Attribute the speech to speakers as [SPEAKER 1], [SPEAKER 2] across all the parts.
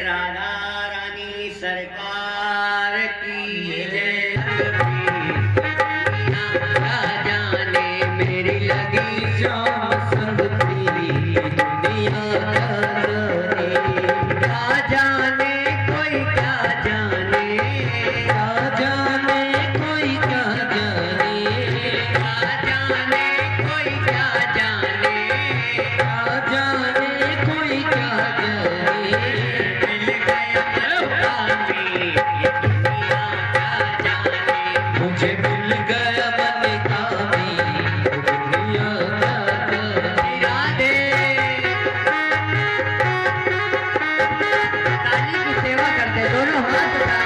[SPEAKER 1] राधा रानी सरकार की जय। राजा ने मेरी लगी श्याम संग तेरी दुनिया जाने। राजा ने कोई क्या जाने, राजा ने कोई क्या जाने, राजा ने कोई क्या जाने, राजा ने कोई क्या जाने। मिल गया मन का भी दुनिया क्या जाने। मुझे मिल गया मन का भी दुनिया क्या जाने। राधे काली की सेवा करते दोनों हाथ उठा।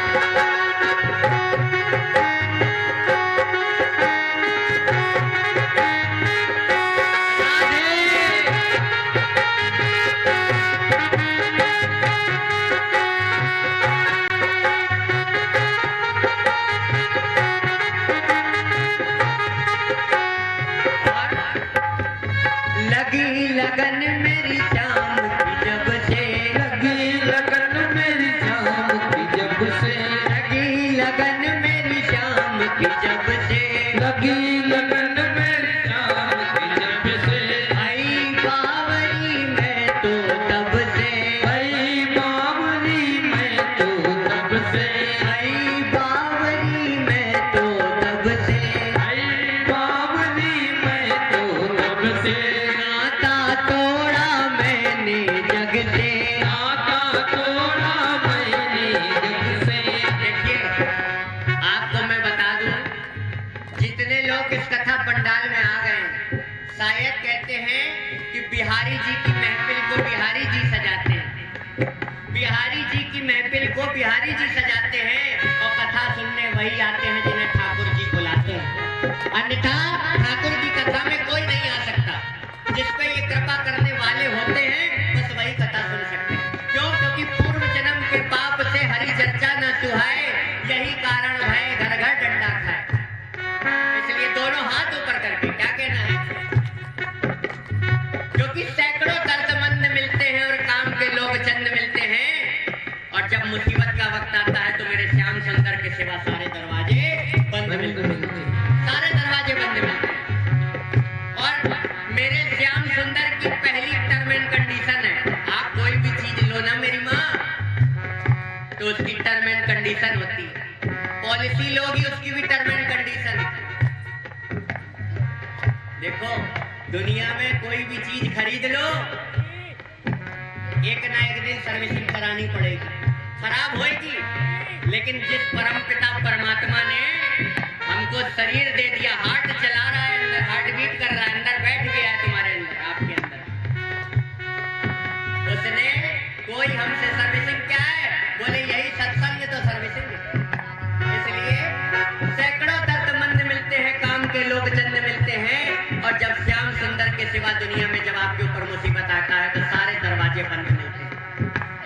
[SPEAKER 1] लगी लगन मेरी श्याम की जब से, लगी लगन मेरी श्याम की जब से, लगी लगन मेरी श्याम की जब से, लगी लगन मेरी श्याम की जब से। आई बावरी मैं तो तब से, आई बावरी मैं तो तब से, आई बावरी मैं तो तब से, आई बावरी मैं तो तब से। नाता तोड़ा मैंने जग से, नाता तोड़ा मैंने जग से। देखिए आपको मैं बता दूं, जितने लोग इस कथा पंडाल में आ गए शायद कहते हैं कि बिहारी जी की महफिल को बिहारी जी सजाते हैं, बिहारी जी की महफिल को बिहारी जी सजाते हैं और कथा सुनने वही आते हैं जिन्हें ठाकुर जी बुलाते हैं। अन्यथा ठाकुर की कथा में कोई नहीं आ सकता। जिस पे ये कृपा करने वाले होते हैं बस वही कथा सुन सकते हैं। क्यों? क्योंकि पूर्व जन्म के पाप से हरि चर्चा न सुहाए, यही कारण है घर घर डंडा खाए। इसलिए दोनों हाथ ऊपर करके क्या कहना है, क्योंकि सैकड़ों दर्दमंद मिलते हैं और काम के लोग चंद मिलते हैं। और जब मुसीबत का वक्त आता है तो मेरे श्याम सुंदर के सिवा सारे दरवाजे बंद मिलते हैं, सारे दरवाजे बंद मिलते हैं। और मेरे श्याम सुंदर की पहली टर्म एंड कंडीशन है, आप कोई भी चीज लो ना मेरी माँ तो उसकी टर्म एंड कंडीशन होती है। पॉलिसी लोगी उसकी भी टर्म एंड कंडीशन है। देखो दुनिया में कोई भी चीज खरीद लो, एक ना एक दिन सर्विसिंग करानी पड़ेगी, खराब होएगी। लेकिन जिस परम पिता परमात्मा ने हमको शरीर दे दिया, हार्ट चला रहा है, अंदर हार्ट बीट कर रहा है, अंदर बैठ गया है तुम्हारे अंदर, आपके अंदर, उसने कोई हमसे सर्विसिंग क्या है, बोले यही सत्संग तो सर्विसिंग है। इसलिए सैकड़ों दर्दमंद मिलते हैं, काम के लोग चंद मिलते हैं। और जब श्याम सुंदर के सिवा दुनिया में जब आपके ऊपर मुसीबत आता है तो सारे दरवाजे बंद मिलते हैं।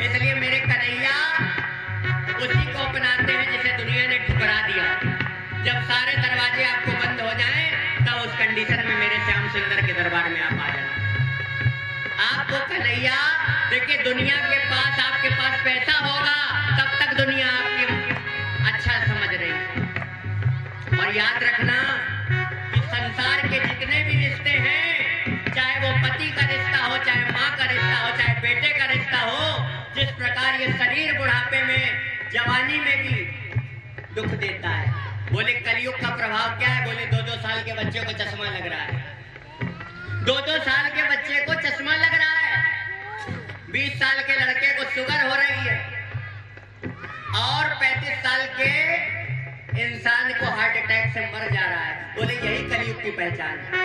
[SPEAKER 1] इसलिए मेरे कन्हैया उसी को अपनाते हैं जिसे दुनिया ने ठुकरा दिया। जब सारे दरवाजे आपको बंद हो जाएं तब उस कंडीशन में मेरे श्याम सुंदर के दरबार में आप आ जाना। आपको कन्हैया देखिए, दुनिया के पास आपके पास पैसा होगा तब तक दुनिया आपकी अच्छा समझ रही है। और याद रखना कि संसार के जितने भी रिश्ते हैं, चाहे वो पति का रिश्ता हो, चाहे माँ का रिश्ता हो, चाहे बेटे का रिश्ता हो, जिस प्रकार ये शरीर बुढ़ापे में जवानी में भी दुख देता है। बोले कलयुग का प्रभाव क्या है, बोले 2-2 साल के बच्चे को चश्मा लग रहा है, 2-2 साल के बच्चे को चश्मा लग रहा है, 20 साल के लड़के को शुगर हो रही है और 35 साल के इंसान को हार्ट अटैक से मर जा रहा है। बोले यही कलयुग की पहचान है।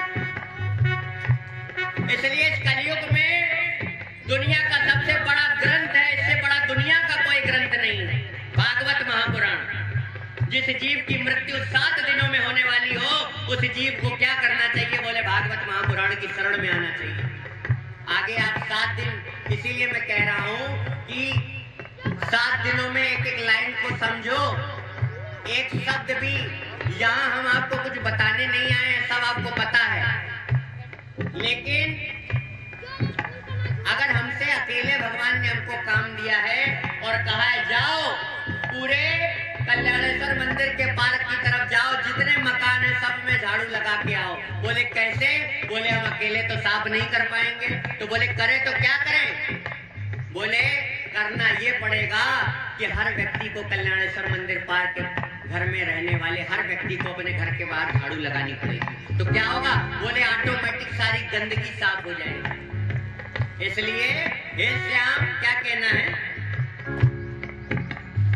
[SPEAKER 1] इसलिए इस कलयुग में दुनिया का सबसे बड़ा ग्रंथ है, इससे बड़ा दुनिया का कोई ग्रंथ नहीं है, भागवत महापुराण। जिस जीव की मृत्यु 7 दिनों में होने वाली हो, उस जीव को क्या करना चाहिए, बोले भागवत महापुराण की शरण में आना चाहिए। आगे आप 7 दिन, इसीलिए मैं कह रहा हूं कि 7 दिनों में एक लाइन को समझो, एक शब्द भी यहाँ हम आपको कुछ बताने नहीं आए हैं, सब आपको पता है। लेकिन अगर हमसे अकेले भगवान ने हमको काम दिया है और मंदिर के पार्क की तरफ जाओ, जितने मकान है सब में झाड़ू लगा के आओ। बोले कैसे? बोले हम अकेले तो साफ नहीं कर पाएंगे। तो बोले करें तो क्या करें? बोले करना ये पड़ेगा कि हर व्यक्ति को कल्याणेश्वर मंदिर पार्क घर में रहने वाले हर व्यक्ति को अपने घर के बाहर झाड़ू लगानी पड़ेगी। तो क्या होगा? बोले ऑटोमेटिक सारी गंदगी साफ हो जाएगी। इसलिए हे श्याम, क्या कहना है?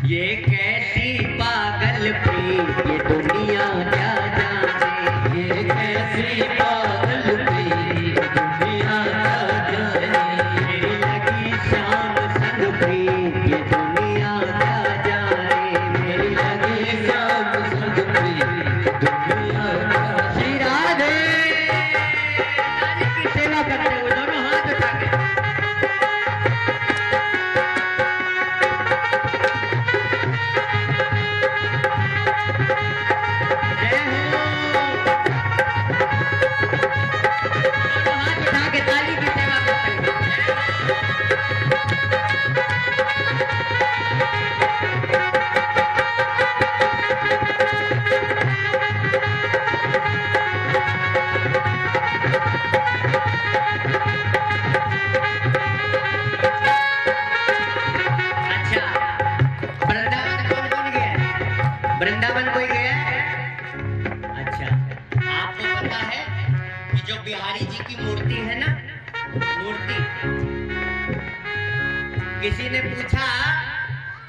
[SPEAKER 1] ये कैसी पागल प्रीत ये दुनिया क्या जाने, ये कैसी पागल प्रीत ये दुनिया क्या जाने, मेरी लगी श्याम संग प्रीत ये दुनिया क्या जाने, मेरी लगी श्याम संग प्रीत दुनिया क्या। श्री राधे राधे की सेवा करते हुए दोनों हाथ उठा के वृंदावन कोई गया है? अच्छा, आपको पता है कि जो बिहारी जी की मूर्ति है ना, मूर्ति, किसी ने पूछा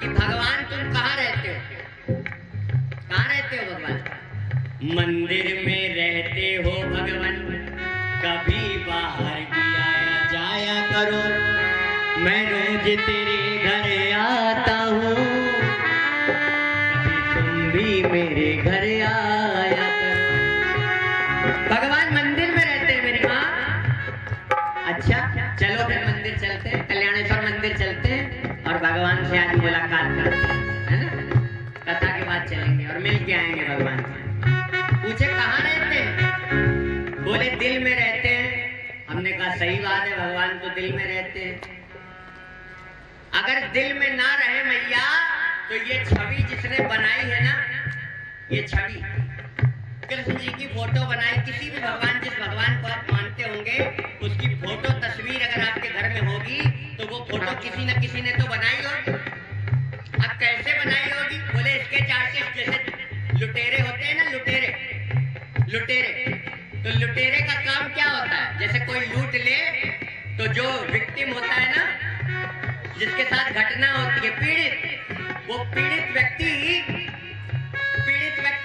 [SPEAKER 1] कि भगवान तुम कहाँ रहते हो? कहाँ रहते हो भगवान? मंदिर में रहते हो भगवान, कभी बाहर भी आया जाया करो, मैं रोज तेरे घर आता हूँ, भी मेरे घर आया करो। भगवान मंदिर में रहते हैं मेरी माँ। अच्छा, चलो फिर मंदिर चलते हैं, कल्याणेश्वर मंदिर चलते हैं और भगवान से आज मुलाकात करते हैं, है ना? कथा के बाद चलेंगे और मिल के आएंगे भगवान से। पूछे कहाँ रहते हैं? बोले दिल में रहते हैं। हमने कहा सही बात है, भगवान तो दिल में रहते हैं। अगर दिल में ना रहे मैया तो ये छवि जिसने बनाई है ना, ये छवि कृष्ण जी की फोटो बनाई, किसी भी भगवान, जिस भगवान को आप मानते होंगे उसकी फोटो तस्वीर अगर आपके घर में होगी तो वो फोटो किसी न किसी ने तो बनाई होगी। अब कैसे बनाई होगी? बोले स्केच आर्टिस्ट, जैसे लुटेरे होते हैं ना, लुटेरे, तो लुटेरे का काम क्या होता है? जैसे कोई लूट ले तो जो विक्टिम होता है ना, जिसके साथ घटना होती है, पीड़ित, वो पीड़ित व्यक्ति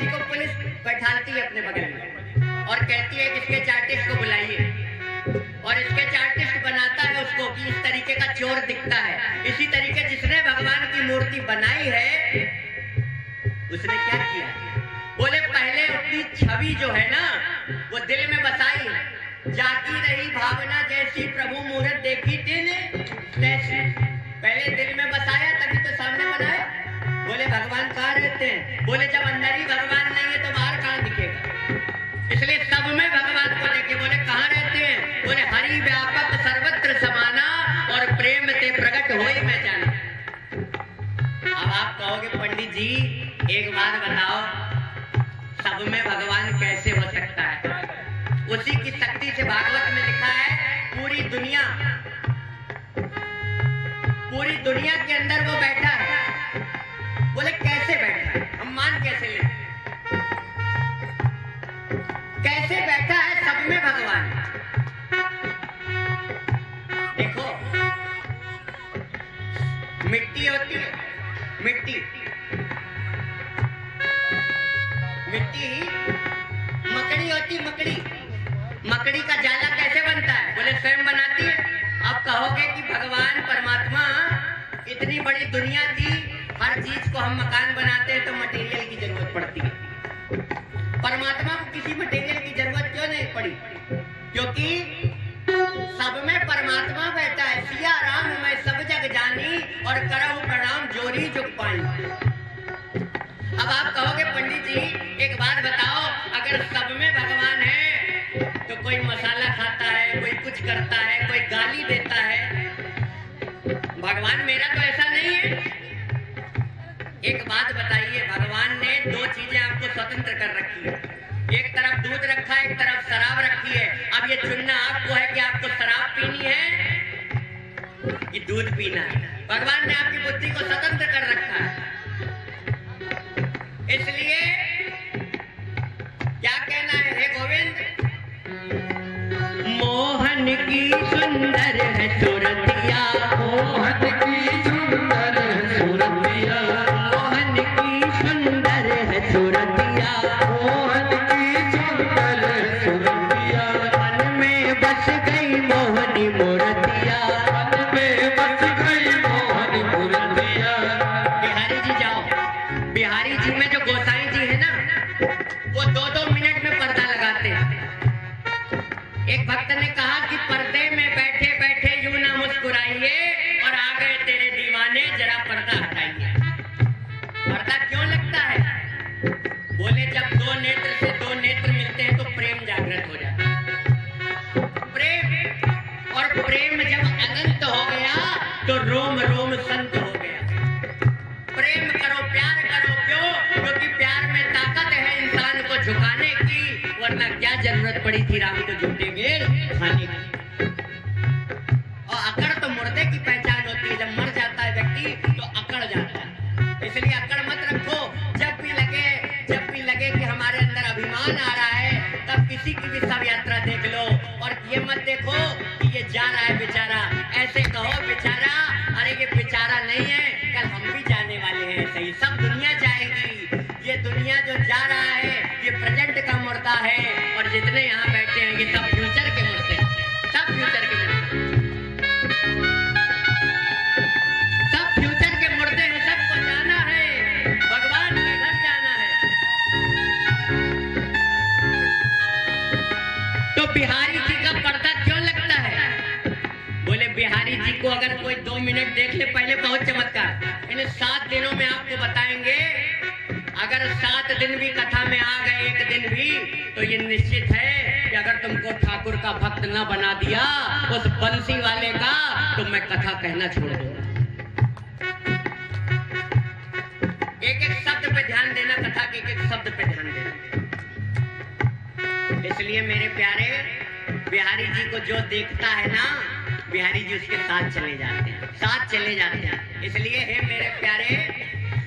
[SPEAKER 1] को पुलिस बैठाती है अपने बगल में और कहती है कि स्केच आर्टिस्ट को बुलाइए, और स्केच आर्टिस्ट बनाता है उसको कि इस तरीके का चोर दिखता है। इसी तरीके जिसने भगवान की मूर्ति बनाई है उसने क्या किया? बोले पहले अपनी छवि जो है ना वो दिल में बसाई, जाती रही भावना जैसी प्रभु मूरत देखी दिन तैसी। पहले दिल में बसाया तभी तो सामने बनाया। बोले भगवान कहाँ रहते हैं? बोले जब अंदर ही भगवान नहीं है तो बाहर कहाँ दिखेगा? इसलिए सब में भगवान को देखे। बोले कहाँ रहते हैं? बोले हरि व्यापक सर्वत्र समाना और प्रेम ते प्रकट होई मैं जाना। अब आप कहोगे पंडित जी एक बात बताओ, सब में भगवान कैसे हो सकता है? उसी की शक्ति से भागवत में लिखा है पूरी दुनिया के अंदर वो बैठा है। बोले कैसे बैठा है? हम मान कैसे लें? कैसे बैठा है सब में भगवान? देखो, मिट्टी होती है, मिट्टी मकड़ी होती, मकड़ी का जाला कैसे बनता है? बोले स्वयं बनाती है। अब कहोगे कि भगवान परमात्मा इतनी बड़ी दुनिया थी, हर चीज को हम मकान बनाते हैं तो मटेरियल की जरूरत पड़ती है। परमात्मा को किसी मटेरियल की जरूरत क्यों नहीं पड़ी? क्योंकि सब में परमात्मा बैठा है। सिया राम मैं सब जग जानी और करहु प्रणाम जोरी जुग पाई। अब आप कहोगे पंडित जी एक बात बताओ, अगर सब में भगवान है तो कोई मसाला खाता है, कोई कुछ करता है, कोई गाली देता है, भगवान मेरा तो ऐसा नहीं है। एक बात बताइए, भगवान ने 2 पीना है। भगवान ने आपकी बुद्धि को स्वतंत्र कर रखा है। इसलिए क्या कहना है हे गोविंद? मोहन की सुंदर है सूरतिया,
[SPEAKER 2] मोहन की सुंदर है सूरतिया,
[SPEAKER 1] मोहन की सुंदर है सूरतिया,
[SPEAKER 2] मोहन की सुंदर है सूरतिया,
[SPEAKER 1] मन में बस गई मोहनी मूर्तिया,
[SPEAKER 2] मन में बस गई मोहनी मूर्तिया।
[SPEAKER 1] बिहारी जी जाओ, बिहारी जी में जो गोसाई जी है ना, वो 2-2 मिनट में पर्दा लगाते हैं। एक भक्त ने कहा कि पर्दे में बैठे बैठे यूं ना मुस्कुराइए, और आ गए तेरे दीवाने, जरा पर्दा हटाइए। पर्दा क्यों लगता है? बोले जब 2 नेत्र से 2 नेत्र मिलते हैं तो प्रेम जागृत हो जाता है। प्रेम, और प्रेम जब अनंत हो गया तो रोम रोम संत हो गया। प्रेम करो, प्यार करो। क्यों? क्योंकि प्यार में ताकत है इंसान को झुकाने की, वरना क्या जरूरत पड़ी थी राम को झूठे बेर खाने की। और अकड़ तो मुर्दे की पहचान होती है, जब मर जाता है व्यक्ति तो अकड़ जाता है। इसलिए अकड़ मत रखो। जब भी लगे कि हमारे अंदर अभिमान आ रहा है, तब किसी की भी शव यात्रा देख लो, और ये मत देखो कि ये जा रहा है बेचारा। ऐसे कहो बेचारा, अरे ये बेचारा नहीं है, कल हम भी जाने वाले हैं। सही, सब दुनिया जाएगी। ये दुनिया जो जा रहा है ये प्रेजेंट का मुर्दा है, और जितने यहाँ बैठे हैं ये सब फ्यूचर के मुर्दे हैं। सब फ्यूचर के मुर्दे, सब फ्यूचर के मुर्दे हैं। सबको जाना है, भगवान के घर जाना है। तो बिहारी जी का पर्दा क्यों लगता है? बोले बिहारी जी को अगर कोई 2 मिनट देख ले, पहले बहुत चमत्कार, इन्हें 7 दिनों में आपको बताएंगे। अगर 7 दिन भी कथा में आ गए, एक दिन भी, तो ये निश्चित है कि अगर तुमको ठाकुर का भक्त न बना दिया उस बंसी वाले का, तो मैं कथा कहना छोड़ दूंगा। एक एक शब्द पे ध्यान देना, कथा के एक एक शब्द पे ध्यान देना। इसलिए मेरे प्यारे, बिहारी जी को जो देखता है ना, बिहारी जी उसके साथ चले जाते हैं, साथ चले जाते हैं। इसलिए हे मेरे प्यारे,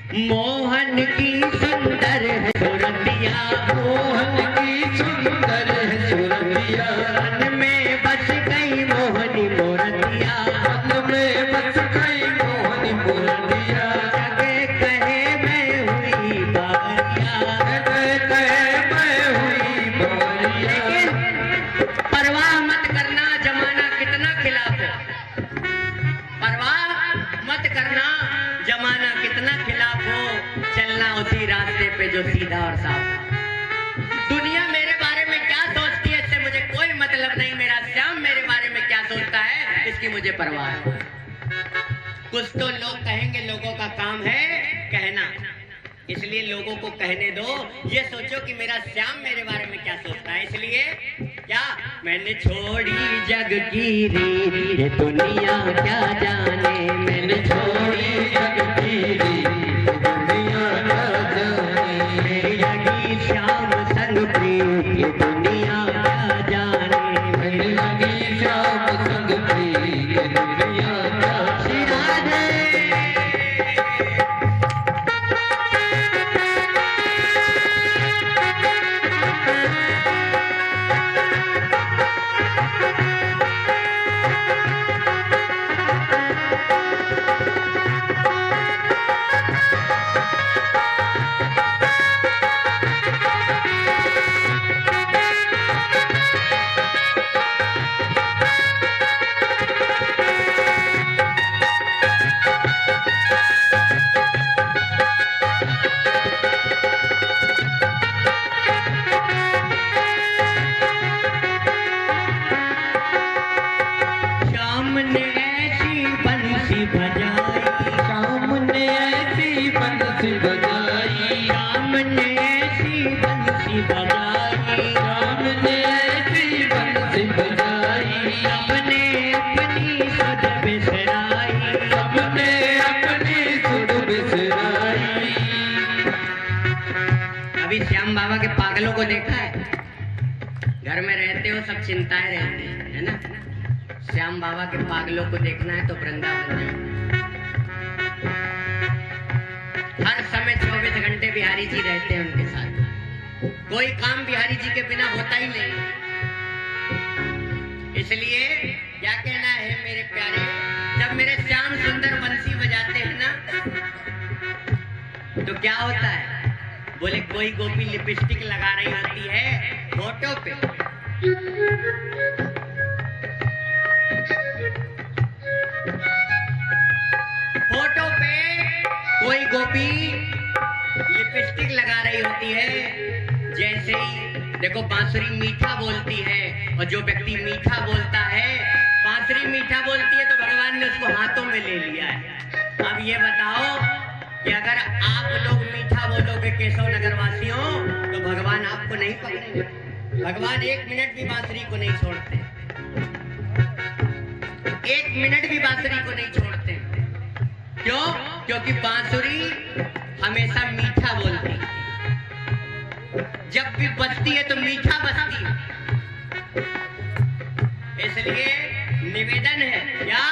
[SPEAKER 1] मोहन की सुंदर है सूरतिया,
[SPEAKER 2] मोहन की सुंदर है सूरतिया,
[SPEAKER 1] मन में बस गई मोहनी मूर्तिया,
[SPEAKER 2] मन में बस गई मोहनी मूर्तिया,
[SPEAKER 1] जग कहे मैं हुई बावरिया,
[SPEAKER 2] जग कहे मैं हुई बावरिया।
[SPEAKER 1] लेकिन परवाह मत करना जमाना कितना खिलाफ हो, परवाह मत करना जमाना कितना खिलाफ हो, चलना उसी रास्ते पे जो सीधा और साफ। दुनिया मेरे बारे में क्या सोचती है इससे मुझे कोई मतलब नहीं। मेरा श्याम मेरे बारे में क्या सोचता है इसकी मुझे परवाह है। कुछ तो लोग कहेंगे, लोगों का काम है कहना, इसलिए लोगों को कहने दो। ये सोचो कि मेरा श्याम मेरे बारे में क्या सोचता है। इसलिए क्या मैंने छोड़ी जग की रीत, ये दुनिया क्या जाने। मैंने छोड़ी जग की रीत,
[SPEAKER 2] दुनिया क्या जाने।
[SPEAKER 1] मेरी लगी श्याम संग प्रीत, ये दुनिया क्या जाने।
[SPEAKER 2] मेरी लगी श्याम संग प्रीत, ये दुनिया क्या
[SPEAKER 1] श्री राधे। बाबा के पागलों को देखा है? घर में रहते हो सब चिंताएं रहती है ना? श्याम बाबा के पागलों को देखना है तो वृंदावन जाओ। हर समय 24 घंटे बिहारी जी रहते हैं उनके साथ। कोई काम बिहारी जी के बिना होता ही नहीं। इसलिए क्या कहना है मेरे प्यारे, जब मेरे श्याम सुंदर बंसी बजाते हैं ना तो क्या होता है? बोले कोई गोपी लिपस्टिक लगा रही होती है होठों पे, होठों पे कोई गोपी लिपस्टिक लगा रही होती है। जैसे ही देखो बांसुरी मीठा बोलती है, और जो व्यक्ति मीठा बोलता है, बांसुरी मीठा बोलती है तो भगवान ने उसको हाथों में ले लिया है। अब ये बताओ कि अगर आप लोग मीठा बोलोगे केशव नगर वासियों तो भगवान आपको नहीं पकड़ेंगे। भगवान 1 मिनट भी बांसुरी को नहीं छोड़ते, 1 मिनट भी बांसुरी को नहीं छोड़ते। क्यों? क्योंकि बांसुरी हमेशा मीठा बोलती है, जब भी बजती है तो मीठा बजती है। इसलिए निवेदन है क्या,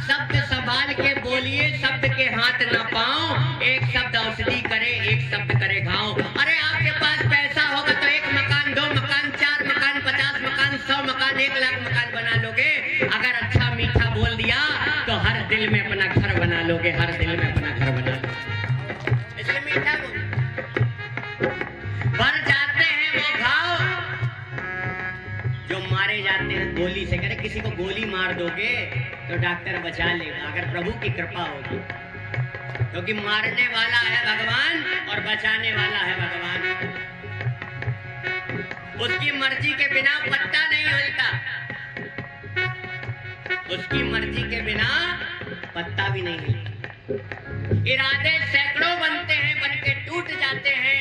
[SPEAKER 1] शब्द संभाल के बोलिए, शब्द के हाथ ना पाओ, एक शब्द औषधि करे, एक शब्द करे घाव। अरे आपके पास पैसा होगा तो 1 मकान, 2 मकान, 4 मकान, 50 मकान, 100 मकान, 1 लाख मकान बना लोगे। अगर अच्छा मीठा बोल दिया तो हर दिल में अपना घर बना लोगे, हर दिल में अपना घर बना लोगे। इसलिए मीठा बोल, भर जाते हैं वो घाव जो मारे जाते हैं गोली से। करे किसी को गोली मार दोगे तो डॉक्टर बचा लेगा अगर प्रभु की कृपा होगी, क्योंकि मारने वाला है भगवान और बचाने वाला है भगवान। उसकी मर्जी के बिना पत्ता नहीं हिलता, उसकी मर्जी के बिना पत्ता भी नहीं हिलता। इरादे सैकड़ों बनते हैं, बनके टूट जाते हैं।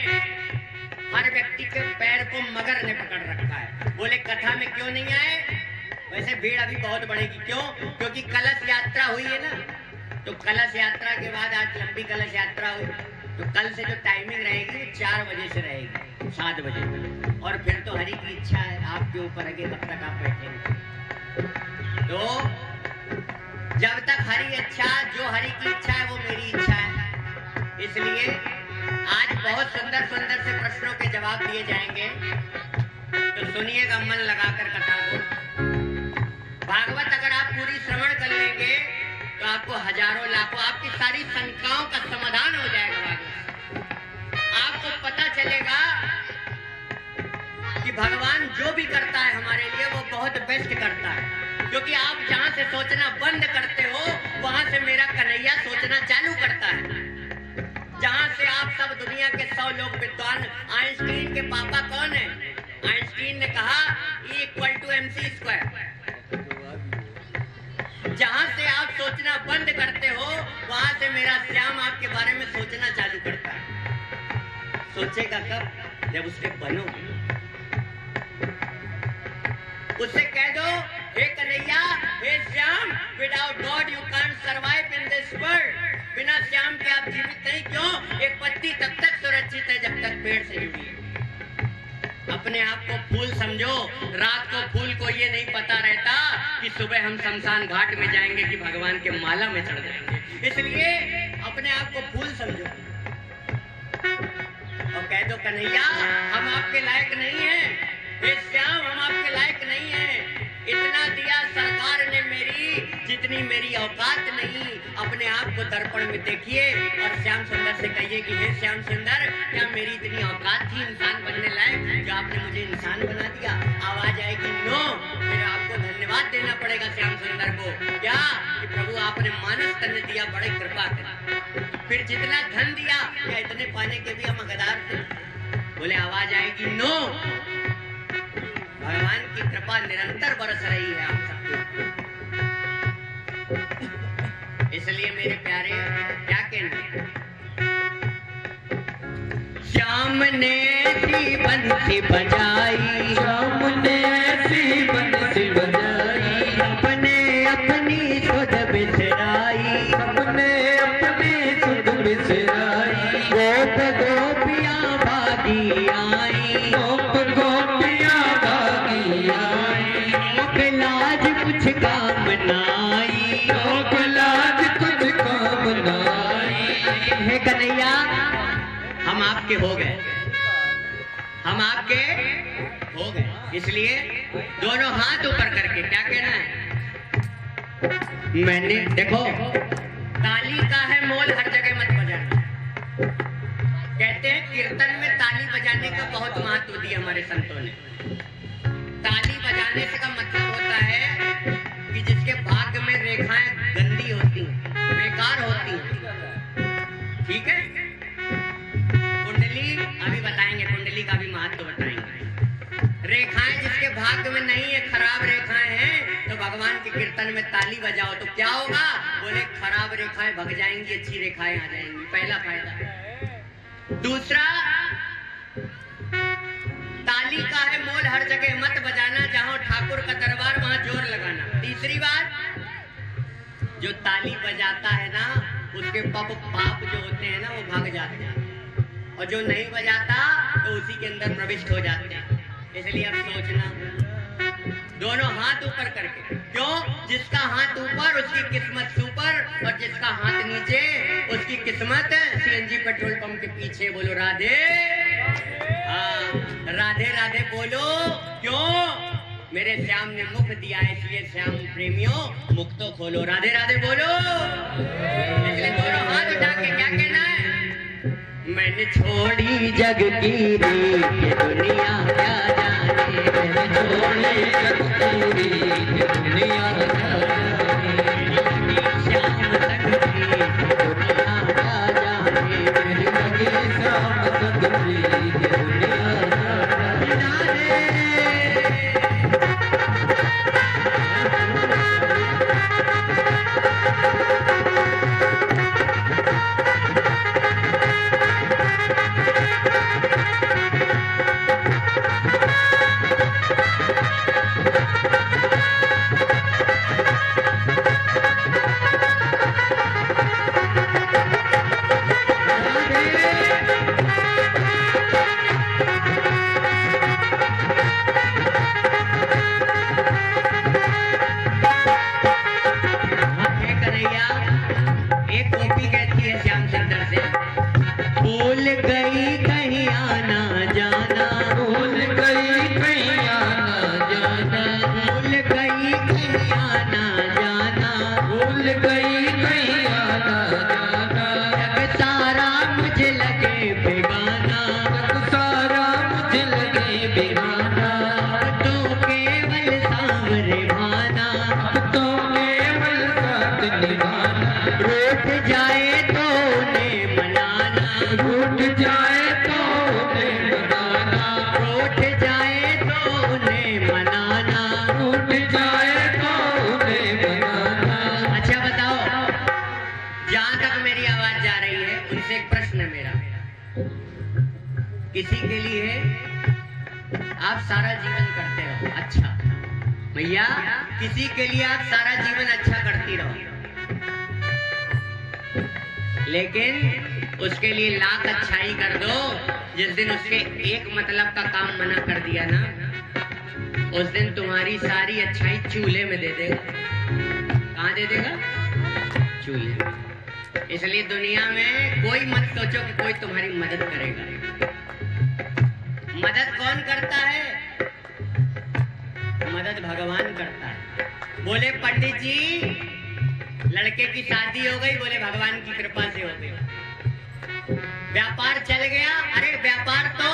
[SPEAKER 1] हर व्यक्ति के पैर को मगर ने पकड़ रखा है। बोले कथा में क्यों नहीं आए? वैसे भीड़ अभी बहुत बढ़ेगी। क्यों? क्योंकि कलश यात्रा हुई है ना, तो कलश यात्रा के बाद आज लंबी कलश यात्रा हुई, तो कल से जो टाइमिंग रहेगी 4 बजे से रहेगी 7 बजे तक। और फिर तो हरि की इच्छा है, आपके ऊपर है कि कब तक आप बैठेंगे। तो जब तक हरि इच्छा, जो हरि की इच्छा है वो मेरी इच्छा है। इसलिए आज बहुत सुंदर सुंदर से प्रश्नों के जवाब दिए जाएंगे, तो सुनिएगा मन लगाकर कथा को। भागवत अगर आप पूरी श्रवण कर लेंगे तो आपको हजारों लाखों आपकी सारी शंकाओं का समाधान हो जाएगा। भागवत आपको पता चलेगा कि भगवान जो भी करता है हमारे लिए वो बहुत बेस्ट करता है, क्योंकि आप जहां से सोचना बंद करते हो वहां से मेरा कन्हैया सोचना चालू करता है। जहां से आप सब दुनिया के 100 लोग विद्वान, आइंस्टीन के पापा कौन है? आइंस्टीन ने कहा E=mc²। जहां से आप सोचना बंद करते हो वहां से मेरा श्याम आपके बारे में सोचना चालू करता है। सोचेगा कब? जब उसके बनोगे। उससे कह दो, हे कन्हैया, हे Shyam, without God you can't survive in this world. बिना श्याम के आप जीवित नहीं। क्यों? एक पत्ती तब तक सुरक्षित है जब तक पेड़ से जुड़ी है। अपने आप को फूल समझो। रात को फूल को ये नहीं पता रहता कि सुबह हम शमशान घाट में जाएंगे कि भगवान के माला में चढ़ जाएंगे। इसलिए अपने आप को फूल समझो और कह दो, कन्हैया हम आपके लायक नहीं हैं, हे श्याम हम आपके लायक नहीं हैं। इतना दिया सरकार ने मेरी, जितनी मेरी औकात नहीं। अपने आप को दर्पण में देखिए और श्याम सुंदर से कहिए कि हे श्याम सुंदर, क्या मेरी इतनी औकात थी इंसान बनने लायक जो आपने मुझे इंसान बना दिया? आवाज आएगी नो, फिर आपको धन्यवाद देना पड़ेगा श्याम सुंदर को। क्या कि प्रभु आपने मानस तन दिया, बड़े कृपा करी। फिर जितना धन दिया, क्या इतने पाने के भी हम हकदार थे? बोले आवाज आएगी नो। भगवान की कृपा निरंतर बरस रही है आप सबके। इसलिए मेरे प्यारे क्या कहना, श्याम ने ऐसी बंसी बजाई,
[SPEAKER 2] श्याम ने ऐसी बंसी बजाई,
[SPEAKER 1] अपने अपनी सुध बिसराई,
[SPEAKER 2] अपने अपनी सुध बिसराई।
[SPEAKER 1] गोप गोपियां भागी आई,
[SPEAKER 2] गोप गोपियां भागी आई,
[SPEAKER 1] मुख लाज कुछ काम हे कन्हैया हम आपके हो गए, हम आपके हो गए, इसलिए दोनों हाथ ऊपर करके क्या कहना है? मैंने देखो ताली का है मोल, हर जगह मत बजाना। कहते हैं कीर्तन में ताली बजाने का बहुत महत्व दिया हमारे संतों ने। ताली बजाने से का मतलब होता है कि जिसके भाग्य में रेखाएं गंदी होती हैं, बेकार होती हैं, ठीक है। कुंडली अभी बताएंगे, कुंडली का भी महत्व बताएंगे। रेखाएं जिसके भाग्य में नहीं है, खराब रेखाएं हैं, तो भगवान के कीर्तन में ताली बजाओ तो क्या होगा? बोले खराब रेखाएं भग जाएंगी, अच्छी रेखाएं आ जाएंगी, पहला फायदा। दूसरा, ताली का है मोल, हर जगह मत बजाना, जहां ठाकुर का दरबार वहां जोर लगाना। तीसरी बात, जो ताली बजाता है ना उसके पाप जो होते हैं ना वो भाग जाते हैं, और जो नहीं बजाता तो उसी के अंदर प्रविष्ट हो जाते हैं। इसलिए अब सोचना, दोनों हाथ ऊपर करके, क्यों? जिसका हाथ ऊपर उसकी किस्मत सुपर, और जिसका हाथ नीचे उसकी किस्मत सीएनजी पेट्रोल पंप के पीछे। बोलो राधे, हाँ राधे राधे बोलो। क्यों? मेरे श्याम ने मुख दिया है, इसलिए श्याम प्रेमियों मुख तो खोलो। राधे राधे बोलो। इसलिए दोनों हाथ उठा के क्या कहना है? मैंने छोड़ी जग की रीत, दुनिया क्या जाने। मैंने छोड़ी जग की रीत, दुनिया क्या जाने। श्याम संग प्रीत, दुनिया क्या जाने। मेरी लगी श्याम संग प्रीत, दुनिया क्या जाने। किसी के लिए आप सारा जीवन करते रहो अच्छा, भैया किसी के लिए आप सारा जीवन अच्छा करती रहो, लेकिन उसके लिए लाख अच्छाई कर दो। जिस दिन उसके एक मतलब का काम मना कर दिया ना, उस दिन तुम्हारी सारी अच्छाई चूल्हे में दे देगा। कहाँ दे देगा? चूल्हे। इसलिए दुनिया में कोई मत सोचो कि कोई तुम्हारी मदद करेगा। मदद कौन करता है? मदद भगवान करता है। बोले पंडित जी लड़के की शादी हो गई, बोले भगवान की कृपा से हो गई। व्यापार चल गया, अरे व्यापार तो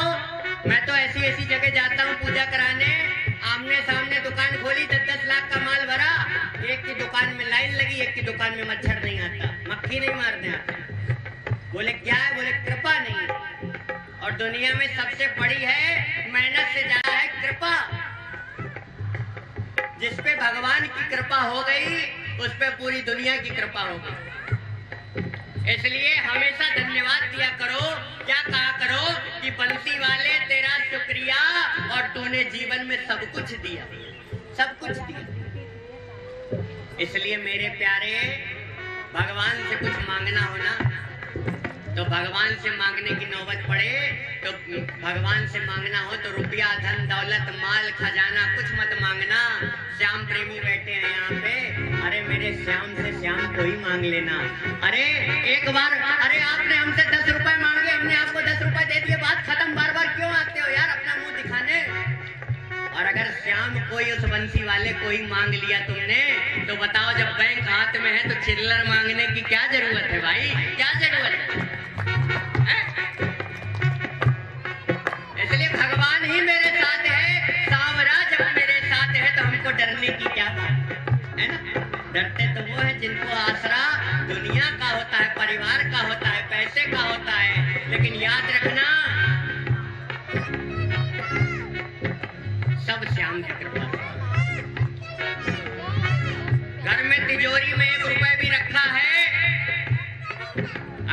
[SPEAKER 1] मैं तो ऐसी ऐसी जगह जाता हूँ पूजा कराने, आमने सामने दुकान खोली, 10-10 लाख का माल भरा, एक की दुकान में लाइन लगी, एक की दुकान में मच्छर नहीं आता, मक्खी नहीं मारने आता। बोले क्या है? बोले कृपा नहीं। और दुनिया में सबसे बड़ी है मेहनत से ज्यादा है कृपा। जिस पे भगवान की कृपा हो गई उस पे पूरी दुनिया की कृपा हो गई। इसलिए हमेशा धन्यवाद दिया करो। क्या कहा करो कि बंसी वाले तेरा शुक्रिया, और तूने जीवन में सब कुछ दिया, सब कुछ दिया। इसलिए मेरे प्यारे, भगवान से कुछ मांगना हो ना, तो भगवान से मांगने की नौबत पड़े तो भगवान से मांगना हो तो रुपया, धन, दौलत, माल, खजाना कुछ मत मांगना। श्याम प्रेमी बैठे हैं यहाँ पे, अरे मेरे श्याम से श्याम को ही मांग लेना। अरे एक बार, अरे आपने बंसी वाले कोई मांग लिया तुमने, तो बताओ जब बैंक हाथ में है तो चिल्लर मांगने की क्या जरूरत है भाई, क्या जरूरत है? इसलिए भगवान ही मेरे साथ है, सांवरा जब मेरे साथ है तो हमको डरने की क्या बात है ना। डरते तो वो है जिनको आसरा दुनिया का होता है, परिवार का होता है, पैसे का होता है। लेकिन याद रखना सब श्याम की कृपा। घर में तिजोरी में 1 रुपए भी रखा है,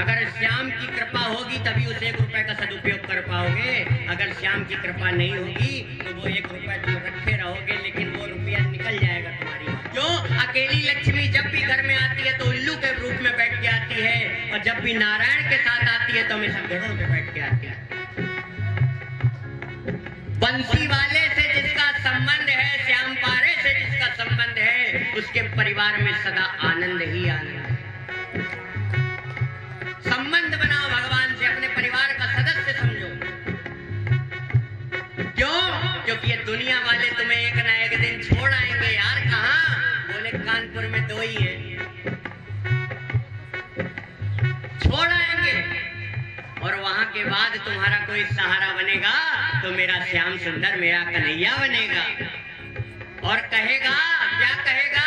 [SPEAKER 1] अगर श्याम की कृपा होगी तभी उस 1 रुपए का सदुपयोग कर पाओगे। अगर श्याम की कृपा नहीं होगी तो वो 1 रुपए तुम रखे रहोगे, लेकिन वो रुपया निकल जाएगा तुम्हारी। क्यों? अकेली लक्ष्मी जब भी घर में आती है तो उल्लू के रूप में बैठ के आती है, और जब भी नारायण के साथ आती है तो हमेशा घोड़ों पे बैठ के आती है। बंसी वाले से जिसका संबंध है, श्याम पारे से जिसका संबंध है, उसके परिवार में सदा आनंद ही आनंद है। संबंध बनाओ भगवान से, अपने परिवार का सदस्य समझो। क्यों? क्योंकि ये दुनिया वाले तुम्हें एक ना एक दिन छोड़ आएंगे यार। कहाँ? बोले कानपुर में 2 ही है, छोड़ आएंगे। और वहां के बाद तुम्हारा कोई सहारा बनेगा तो मेरा श्याम सुंदर, मेरा कन्हैया बनेगा। और कहेगा, क्या कहेगा?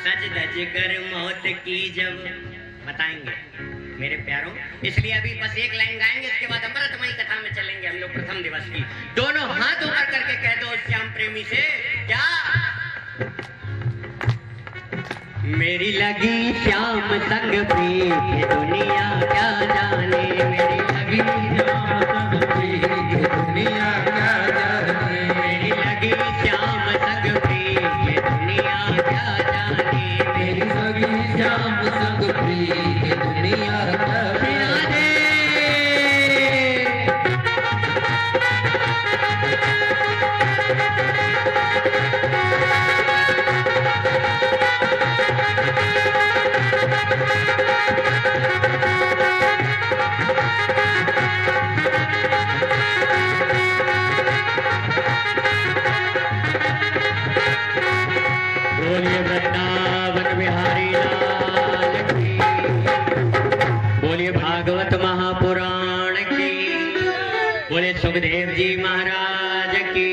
[SPEAKER 1] सज धज कर मौत की जब, बताएंगे मेरे प्यारों। इसलिए अभी बस एक लाइन गाएंगे, इसके बाद अमृतमयी कथा में चलेंगे हम लोग प्रथम दिवस की। दोनों हाथ ऊपर करके कह दो श्याम प्रेमी से, क्या? मेरी लगी श्याम संग प्रीत दुनिया क्या जाने, मेरी लगी श्याम संग प्रीत दुनिया क्या जाने, मेरी लगी श्याम संग प्रीत दुनिया क्या जाने, मेरी लगी श्याम संग प्रीत दुनिया क्या जाने। बोलिए वृंदावन बिहारी लाल की, बोलिए भागवत महापुराण की, बोले सुखदेव जी महाराज की,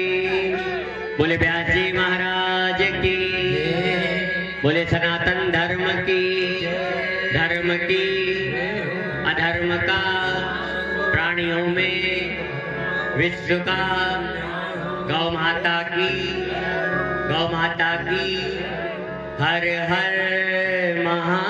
[SPEAKER 1] बोले व्यास जी महाराज की, बोले सनातन धर्म की, धर्म की अधर्म का, प्राणियों में विश्व का, गौ माता की, गौ माता की, हर हर महा